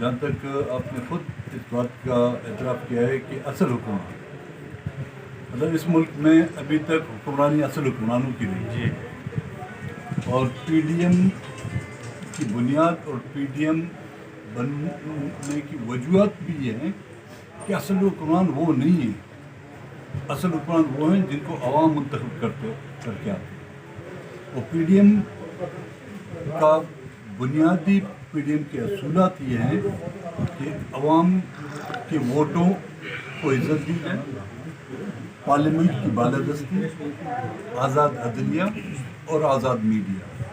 جہاں تک آپ نے خود اس بات کا اعتراف کیا ہے کہ اصل حکومت مطلب اس ملک میں ابھی تک حکمرانی اصل حکمرانوں کی رہی ہے اور پی ڈی ایم کی بنیاد اور پی ڈی ایم بننے کی وجوہات بھی یہ ہیں کہ اصل حکمران وہ نہیں ہیں، اصل حکمران وہ ہیں جن کو عوام منتخب کر کے آتے ہیں۔ اور پی ڈی ایم کا بنیادی پی ڈی ایم کے اصولات یہ ہیں کہ عوام کے ووٹوں کو عزت دی جائے، پارلیمنٹ کی بالادستی، آزاد عدلیہ اور آزاد میڈیا۔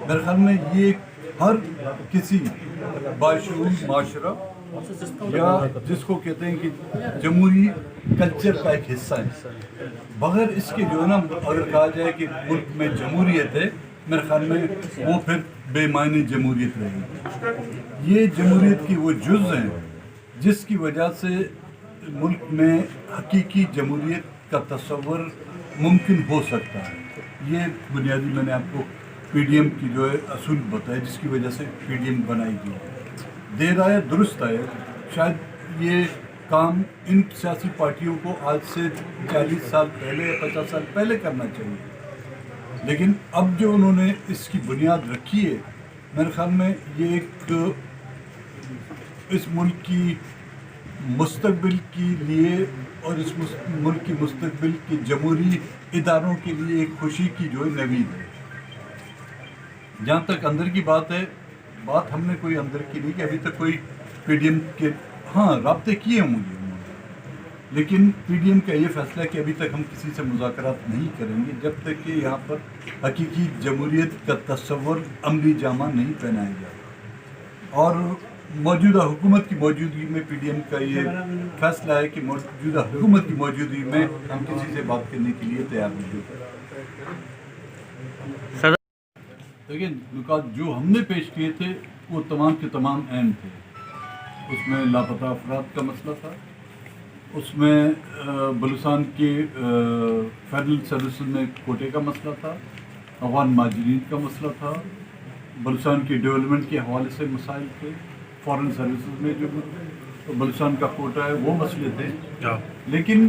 میرے خیال میں یہ ہر کسی باشعور معاشرہ یا جس کو کہتے ہیں کہ جمہوری کلچر کا ایک حصہ ہے، بغیر اس کے جو ہے نا اگر کہا جائے کہ ملک میں جمہوریت ہے، میرے خیال میں وہ پھر بے معنی جمہوریت رہے گی۔ یہ جمہوریت کی وہ جز ہیں جس کی وجہ سے ملک میں حقیقی جمہوریت کا تصور ممکن ہو سکتا ہے۔ یہ بنیادی میں نے آپ کو پی ڈی ایم کی جو ہے اصول بتائے جس کی وجہ سے پی ڈی ایم بنائی گئی ہے۔ دیر آئے درست آئے، شاید یہ کام ان سیاسی پارٹیوں کو آج سے 40 سال پہلے یا 50 سال پہلے کرنا چاہیے، لیکن اب جو انہوں نے اس کی بنیاد رکھی ہے، میرے خیال میں یہ ایک اس ملک کی مستقبل کے لیے اور اس ملک کی مستقبل کے جمہوری اداروں کے لیے ایک خوشی کی جو ہے نوید ہے۔ جہاں تک اندر کی بات ہے، بات ہم نے کوئی اندر کی نہیں کہ ابھی تک کوئی پی ڈی ایم کے رابطے کیے ہوں گے، لیکن پی ڈی ایم کا یہ فیصلہ ہے کہ ابھی تک ہم کسی سے مذاکرات نہیں کریں گے جب تک کہ یہاں پر حقیقی جمہوریت کا تصور عملی جامہ نہیں پہنایا جاتا۔ اور موجودہ حکومت کی موجودگی میں پی ڈی ایم کا یہ فیصلہ ہے کہ موجودہ حکومت کی موجودگی میں ہم کسی سے بات کرنے کے لیے تیار نہیں ہوتے۔ دیکھیں، نکات جو ہم نے پیش کیے تھے وہ تمام کے تمام اہم تھے۔ اس میں لاپتہ افراد کا مسئلہ تھا، اس میں بلوچستان کے فیڈرل سروسز میں کوٹے کا مسئلہ تھا، افغان مہاجرین کا مسئلہ تھا، بلوچستان کی ڈیولپمنٹ کے حوالے سے مسائل تھے، فارن سروسز میں جو بلوچستان کا کوٹا ہے وہ مسئلے تھے۔ لیکن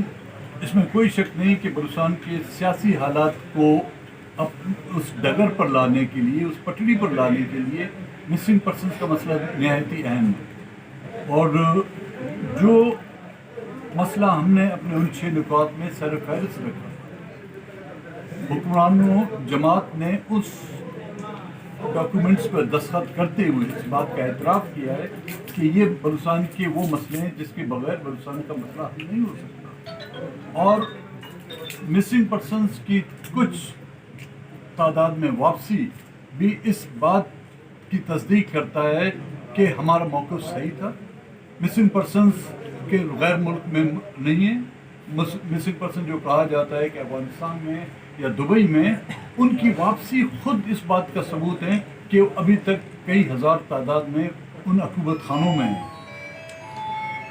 اس میں کوئی شک نہیں کہ بلوچستان کے سیاسی حالات کو اب اس ڈگر پر لانے کے لیے، اس پٹڑی پر لانے کے لیے مسنگ پرسنز کا مسئلہ نہایت ہی اہم ہے۔ اور جو مسئلہ ہم نے اپنے ان 6 نکات میں سر فہرست رکھا، حکمرانوں جماعت نے اس ڈاکومنٹس پر دستخط کرتے ہوئے اس بات کا اعتراف کیا ہے کہ یہ بلوچستان کے وہ مسئلے ہیں جس کے بغیر بلوچستان کا مسئلہ حل نہیں ہو سکتا۔ اور مسنگ پرسنز کی کچھ تعداد میں واپسی بھی اس بات کی تصدیق کرتا ہے کہ ہمارا موقف صحیح تھا۔ مسنگ پرسنز کے غیر ملک میں نہیں ہیں، مسنگ پرسن جو کہا جاتا ہے کہ افغانستان میں یا دبئی میں، ان کی واپسی خود اس بات کا ثبوت ہے کہ ابھی تک کئی ہزار تعداد میں ان حکومت خانوں میں ہیں۔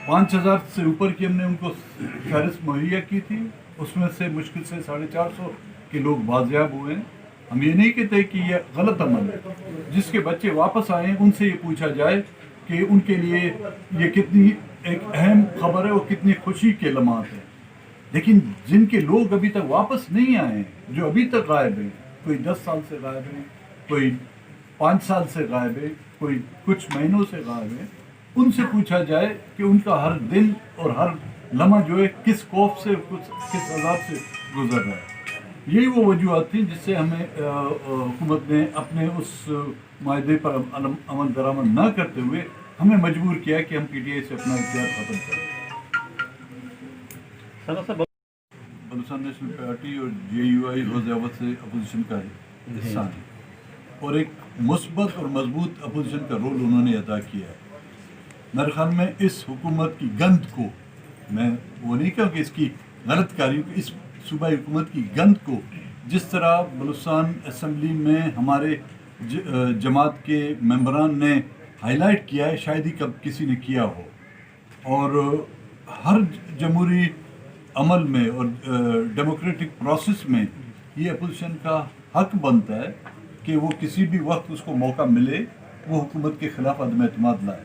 5000 سے اوپر کی ہم نے ان کو فہرست مہیا کی تھی، اس میں سے مشکل سے 450 کے لوگ بازیاب ہوئے ہیں۔ ہم یہ نہیں کہتے کہ یہ غلط عمل ہے، جس کے بچے واپس آئے ہیں ان سے یہ پوچھا جائے کہ ان کے لیے یہ کتنی ایک اہم خبر ہے اور کتنی خوشی کے لمحات ہیں۔ لیکن جن کے لوگ ابھی تک واپس نہیں آئے ہیں، جو ابھی تک غائب ہیں، کوئی 10 سال سے غائب ہیں، کوئی 5 سال سے غائب ہے، کوئی کچھ مہینوں سے غائب ہے، ان سے پوچھا جائے کہ ان کا ہر دن اور ہر لمحہ جو ہے کس خوف سے، کس عذاب سے گزر رہا ہے۔ یہی وہ وجوہات تھیں جس سے ہمیں حکومت نے اپنے اس معاہدے پر عمل درآمد نہ کرتے ہوئے ہمیں مجبور کیا کہ ہم پی ٹی آئی سے اپنا اختیار ختم کریں۔ بلوچستان نیشنل پارٹی اور جے یو آئی روز اول سے اپوزیشن کا حصہ ہے اور ایک مثبت اور مضبوط اپوزیشن کا رول انہوں نے ادا کیا ہے۔ میرے خیال میں اس حکومت کی گند کو، میں وہ نہیں کہوں کہ اس کی غلط کاری کو، اس صوبائی حکومت کی گند کو جس طرح بلوچستان اسمبلی میں ہمارے جماعت کے ممبران نے ہائی لائٹ کیا ہے، شاید ہی کب کسی نے کیا ہو۔ اور ہر جمہوری عمل میں اور ڈیموکریٹک پروسیس میں یہ اپوزیشن کا حق بنتا ہے کہ وہ کسی بھی وقت اس کو موقع ملے وہ حکومت کے خلاف عدم اعتماد لائے۔